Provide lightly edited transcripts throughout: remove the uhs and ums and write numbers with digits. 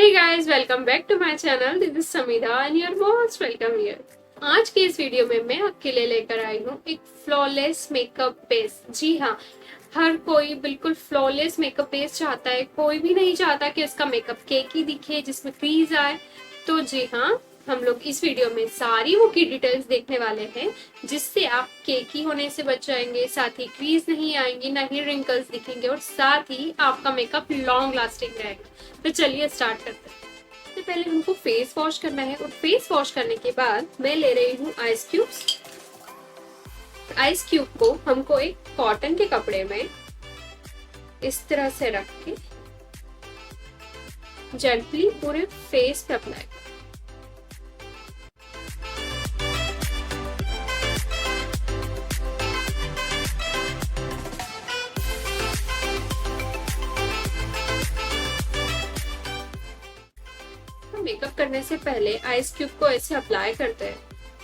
Hey guys, welcome back to my channel. This is Samida and you're most welcome here. आज की इस video में मैं आपके लिए लेकर आई हूँ एक फ्लॉलेस मेकअप बेस। जी हाँ, हर कोई बिल्कुल फ्लॉलेस मेकअप बेस चाहता है। कोई भी नहीं चाहता कि उसका मेकअप केकी दिखे, जिसमें क्रीज आए। तो जी हाँ, हम लोग इस वीडियो में सारी वो की डिटेल्स देखने वाले हैं जिससे आप केकी होने से बच जाएंगे, साथ ही क्रीज नहीं आएंगी, ना ही रिंकल्स दिखेंगे और साथ ही आपका मेकअप लॉन्ग लास्टिंग रहेगा। तो चलिए स्टार्ट करते हैं। सबसे पहले हमको फेस वॉश करना है और फेस वॉश करने के बाद मैं ले रही हूँ आइस क्यूब्स। आइस क्यूब को हमको एक कॉटन के कपड़े में इस तरह से रख के जेंटली पूरे फेस पे अप्लाई। मेकअप करने से पहले आइस क्यूब को ऐसे अप्लाई करते हैं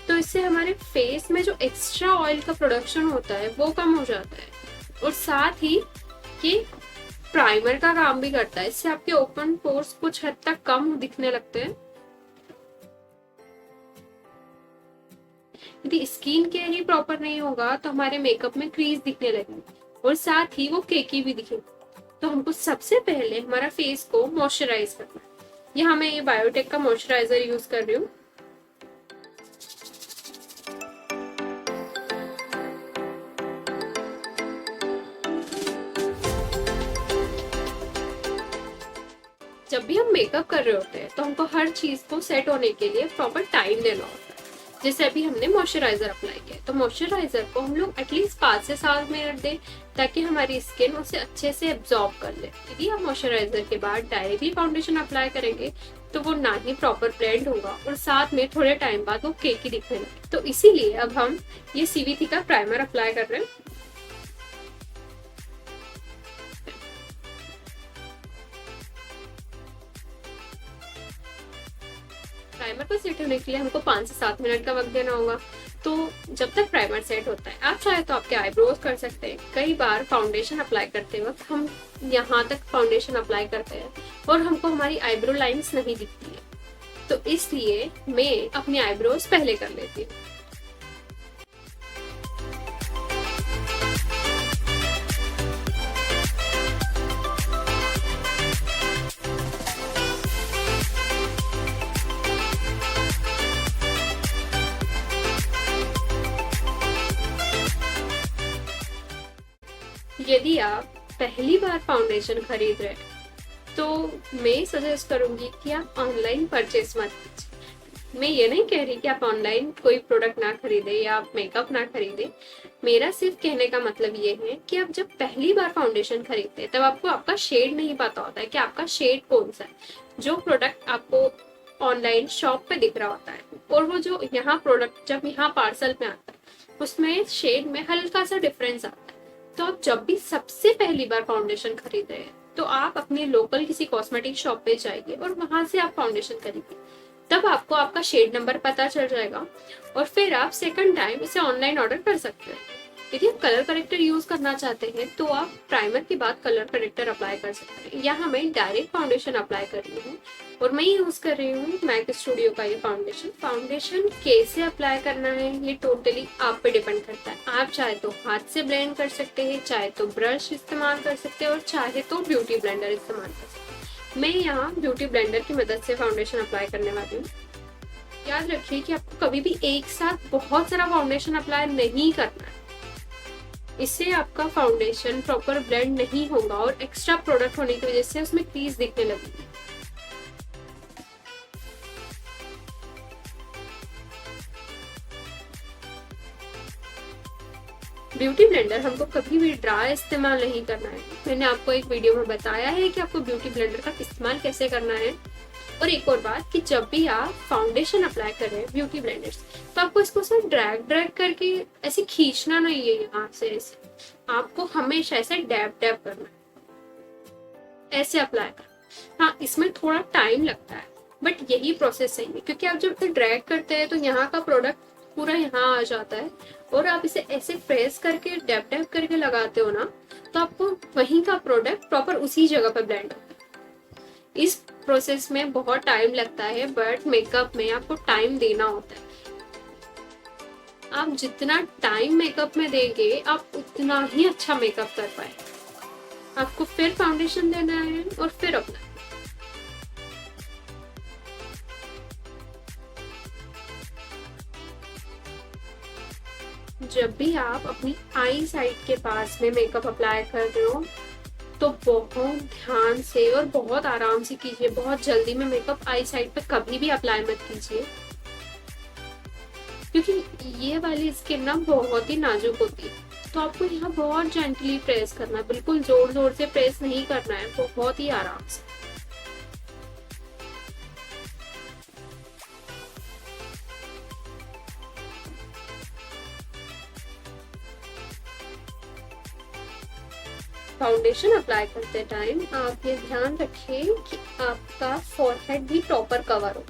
तो इससे हमारे फेस में जो एक्स्ट्रा ऑयल का प्रोडक्शन होता है वो कम हो जाता है और साथ ही ये प्राइमर का काम भी करता है। इससे आपके ओपन पोर्स कुछ हद तक कम दिखने लगते हैं। यदि स्किन केयर ही प्रॉपर नहीं होगा तो हमारे मेकअप में क्रीज दिखने लगेगी और साथ ही वो केकी भी दिखेगी। तो हमको सबसे पहले हमारा फेस को मॉइस्चराइज करना है। यहाँ मैं ये बायोटेक का मॉइस्चराइजर यूज कर रही हूँ। जब भी हम मेकअप कर रहे होते हैं तो हमको हर चीज को सेट होने के लिए प्रॉपर टाइम देना होता है। जैसे अभी हमने मॉइस्चराइजर अप्लाई किया तो मॉइस्चराइजर को हम लोग एटलीस्ट 5 से 7 मिनट दें ताकि हमारी स्किन उसे अच्छे से एब्जॉर्ब कर ले। यदि आप मॉइस्चराइजर के बाद डायरेक्टली फाउंडेशन अप्लाई करेंगे तो वो ना ही प्रॉपर ब्लेंड होगा और साथ में थोड़े टाइम बाद वो केकी दिखने लगे। तो इसीलिए अब हम ये सीवीसी का प्राइमर अप्लाई कर रहे हैं। प्राइमर को सेट होने के लिए हमको 5 से 7 मिनट का वक्त देना होगा। तो जब तक प्राइमर सेट होता है आप चाहे तो आपके आईब्रोज कर सकते हैं। कई बार फाउंडेशन अप्लाई करते वक्त हम यहाँ तक फाउंडेशन अप्लाई करते हैं और हमको हमारी आईब्रो लाइंस नहीं दिखती है, तो इसलिए मैं अपनी आईब्रोज पहले कर लेती हूँ। यदि आप पहली बार फाउंडेशन खरीद रहे हैं तो मैं सजेस्ट करूंगी कि आप ऑनलाइन परचेस मत कीजिए। मैं ये नहीं कह रही कि आप ऑनलाइन कोई प्रोडक्ट ना खरीदे या आप मेकअप ना खरीदे। मेरा सिर्फ कहने का मतलब ये है कि आप जब पहली बार फाउंडेशन खरीदते हैं तब आपको आपका शेड नहीं पता होता है कि आपका शेड कौन सा है। जो प्रोडक्ट आपको ऑनलाइन शॉप पे दिख रहा होता है और वो जो यहाँ प्रोडक्ट जब यहाँ पार्सल में आता है उसमें शेड में हल्का सा डिफरेंस आता है। तो आप जब भी सबसे पहली बार फाउंडेशन खरीद रहे हैं तो आप अपने लोकल किसी कॉस्मेटिक शॉप पे जाइए और वहां से आप फाउंडेशन खरीदिए। तब आपको आपका शेड नंबर पता चल जाएगा और फिर आप सेकंड टाइम इसे ऑनलाइन ऑर्डर कर सकते हैं। यदि आप कलर करेक्टर यूज करना चाहते हैं तो आप प्राइमर के बाद कलर करेक्टर अप्लाई कर सकते हैं। यहाँ मैं डायरेक्ट फाउंडेशन अप्लाई कर रही हूँ और मैं यूज कर रही हूँ मैक स्टूडियो का ये फाउंडेशन। फाउंडेशन कैसे अप्लाई करना है ये टोटली आप पे डिपेंड करता है। आप चाहे तो हाथ से ब्लेंड कर सकते हैं, चाहे तो ब्रश इस्तेमाल कर सकते हैं और चाहे तो ब्यूटी ब्लेंडर इस्तेमाल कर सकते हैं। मैं यहाँ ब्यूटी ब्लेंडर की मदद से फाउंडेशन अप्लाई करने वाली हूँ। याद रखिए कि आपको कभी भी एक साथ बहुत सारा फाउंडेशन अप्लाई नहीं करना है। इससे आपका फाउंडेशन प्रॉपर ब्लेंड नहीं होगा और एक्स्ट्रा प्रोडक्ट होने की वजह से उसमें क्रीज दिखने लगेगी। ब्यूटी ब्लेंडर हमको कभी भी ड्राई इस्तेमाल नहीं करना है। मैंने आपको एक वीडियो में बताया है कि आपको ब्यूटी ब्लेंडर का इस्तेमाल कैसे करना है। और एक और बात कि जब भी आप फाउंडेशन अप्लाई कर रहे हैं ब्यूटी ब्लेंडर से तो आपको इसको सिर्फ ड्रैग करके ऐसे खींचना नहीं है। यहाँ से ऐसे आपको हमेशा ऐसे डैब करना है, ऐसे अप्लाई करना। हाँ, इसमें थोड़ा टाइम लगता है बट यही प्रोसेस सही है क्योंकि आप जब ड्रैग करते हैं तो यहाँ का प्रोडक्ट पूरा यहाँ आ जाता है और आप इसे ऐसे प्रेस करके डैब करके लगाते हो ना तो आपको वहीं का प्रोडक्ट प्रॉपर उसी जगह पर ब्लेंड होता है। इस प्रोसेस में बहुत टाइम लगता है, बट मेकअप में आपको टाइम देना होता है। आप जितना टाइम मेकअप में देंगे आप उतना ही अच्छा मेकअप कर पाए। आपको फिर फाउंडेशन देना है और फिर अपना। जब भी आप अपनी आई साइड के पास में मेकअप अप्लाई कर रहे हो तो बहुत ध्यान से और बहुत आराम से कीजिए। बहुत जल्दी में मेकअप आई साइड पे कभी भी अप्लाई मत कीजिए, क्योंकि ये वाली स्किन ना बहुत ही नाजुक होती है। तो आपको यहाँ बहुत जेंटली प्रेस करना है, बिल्कुल जोर जोर से प्रेस नहीं करना है, बहुत ही आराम से। फाउंडेशन अप्लाई करते टाइम आप ये ध्यान रखें कि आपका फोरहेड भी प्रॉपर कवर हो,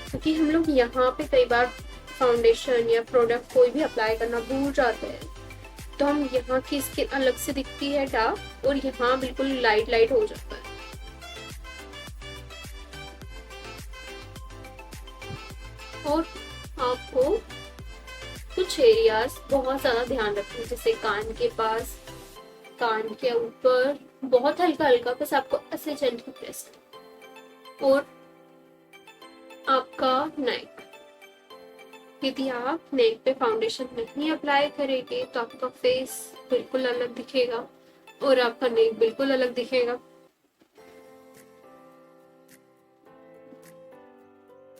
क्योंकि हम लोग यहाँ पे कई बार फाउंडेशन या प्रोडक्ट कोई भी अप्लाई करना भूल जाते हैं, तो हम यहाँ की स्किन अलग से दिखती है डार्क और यहाँ बिल्कुल लाइट लाइट हो जाता है। और आपको कुछ एरियाज बहुत ज्यादा ध्यान रखना है, जैसे कान के पास, कान के ऊपर, बहुत हल्का हल्का, बस आपको ऐसे जेंटली प्रेस करना। और आपका नेक, यदि आप नेक पे फाउंडेशन नहीं अप्लाई करेंगे तो आपका फेस बिल्कुल अलग दिखेगा और आपका नेक बिल्कुल अलग दिखेगा।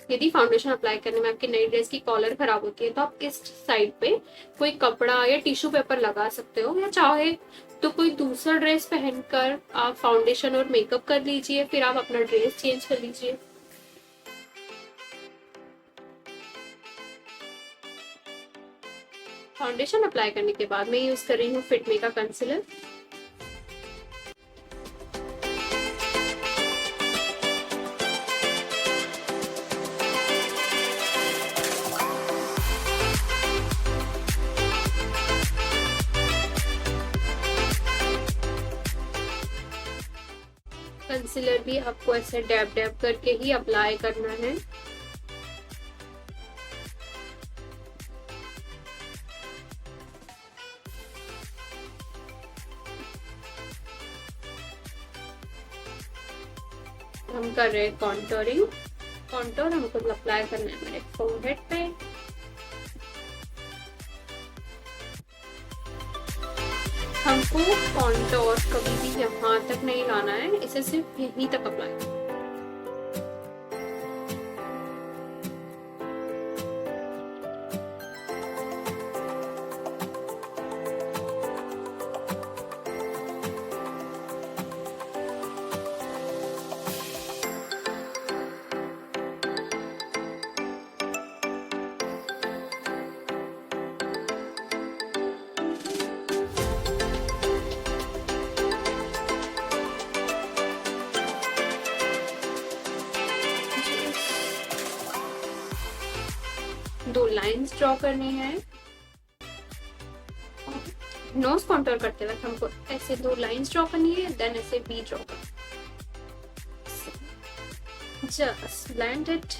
यदि फाउंडेशन अप्लाई करने में आपकी नई ड्रेस की कॉलर खराब होती है तो आप इस साइड पे कोई कपड़ा या टिश्यू पेपर लगा सकते हो, या चाहे तो कोई दूसरा ड्रेस पहनकर आप फाउंडेशन और मेकअप कर लीजिए, फिर आप अपना ड्रेस चेंज कर लीजिए। फाउंडेशन अप्लाई करने के बाद मैं यूज कर रही हूँ फिटमी का कंसीलर। कंसीलर भी आपको ऐसे डैब डैब करके ही अप्लाई करना है। हम कर रहे हैं कॉन्टोरिंग। कॉन्टोर हमको अप्लाई करना है मेरे फोरहेड पे। हमको कॉन्टोर कभी भी यहाँ तक नहीं लाना है, इसे सिर्फ यहीं तक अप्लाई। दो लाइंस ड्रॉ करनी है। नोज कॉन्टोर करते वक्त हमको ऐसे दो लाइंस ड्रॉ करनी है, देन ऐसे बी ड्रॉ करना। Just blend it.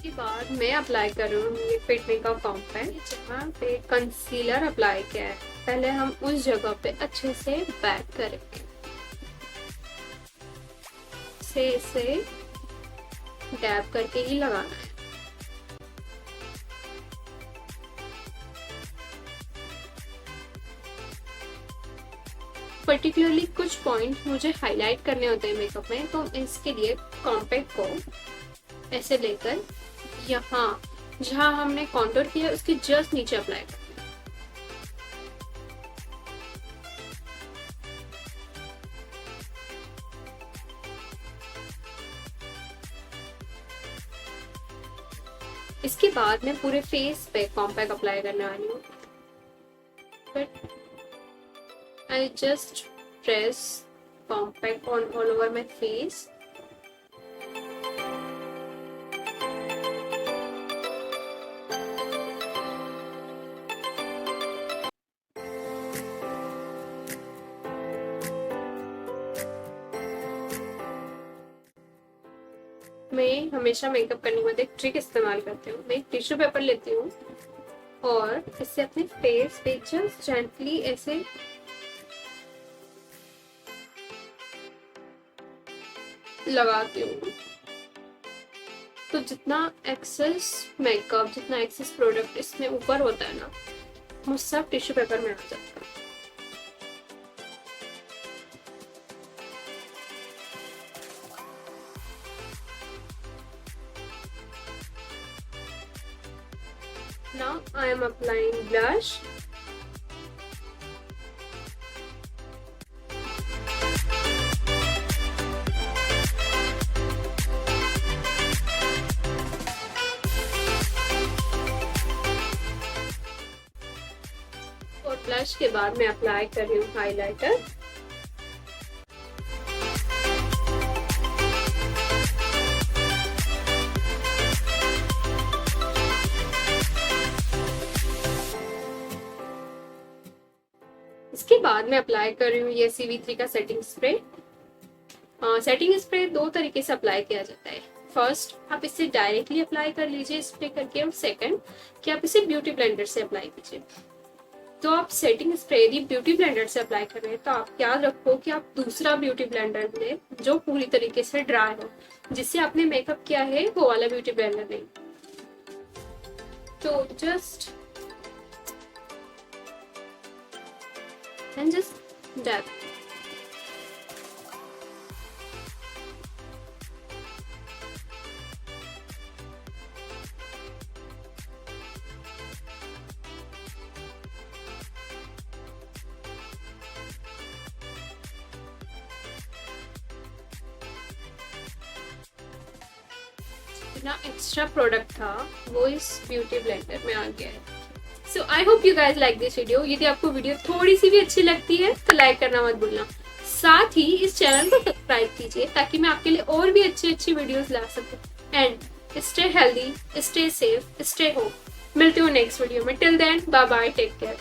के बाद मैं अप्लाई कर रही हूँ ये फिटमी का कॉम्पैक्ट, जहाँ पे कंसीलर अप्लाई किया है पहले हम उस जगह पे अच्छे से बैक करेंगे, इसे डैब करके ही लगाना है। पर्टिकुलरली कुछ पॉइंट मुझे हाईलाइट करने होते हैं मेकअप में, तो इसके लिए कॉम्पैक्ट को ऐसे लेकर यहाँ जहाँ हमने कॉन्टोर किया उसके जस्ट नीचे अप्लाई करना है। इसके बाद मैं पूरे फेस पे कॉम्पैक्ट अप्लाई करने वाली हूँ, but I just press compact on all over my face. मैं हमेशा मेकअप करने के बाद एक ट्रिक इस्तेमाल करती हूँ। मैं एक टिश्यू पेपर लेती हूँ और इससे अपने फेस पे जस्ट जेंटली ऐसे लगाती हूँ। तो जितना एक्सेस मेकअप, जितना एक्सेस प्रोडक्ट इसमें ऊपर होता है ना, वो सब टिश्यू पेपर में आ जाता है। Now I am applying blush. और ब्लश के बाद मैं अप्लाई कर रही हूँ हाइलाइटर। इसके बाद मैं अप्लाई कर रही हूँ ये CV3 का सेटिंग स्प्रे। सेटिंग स्प्रे दो तरीके से अप्लाई किया जाता है। फर्स्ट, आप इसे डायरेक्टली अप्लाई कर लीजिए स्प्रे करके, और सेकंड कि आप इसे ब्यूटी ब्लेंडर से अप्लाई कीजिए। तो आप सेटिंग स्प्रे यदि ब्यूटी ब्लेंडर से अप्लाई कर रहे हैं तो आप याद रखो कि आप दूसरा ब्यूटी ब्लेंडर लें जो पूरी तरीके से ड्राई हो, जिससे आपने मेकअप किया है वो वाला ब्यूटी ब्लेंडर नहीं। तो जस्ट dab. ना एक्स्ट्रा प्रोडक्ट था वो इस ब्यूटी ब्लेंडर में आ गया है। So I hope you guys like this video. यदि आपको वीडियो थोड़ी सी भी अच्छी लगती है तो लाइक करना मत भूलना। साथ ही इस चैनल को सब्सक्राइब कीजिए ताकि मैं आपके लिए और भी अच्छी अच्छी वीडियोस ला सकूं। And stay healthy, stay safe, stay home. मिलती हूँ नेक्स्ट वीडियो में। Till then bye bye, take care.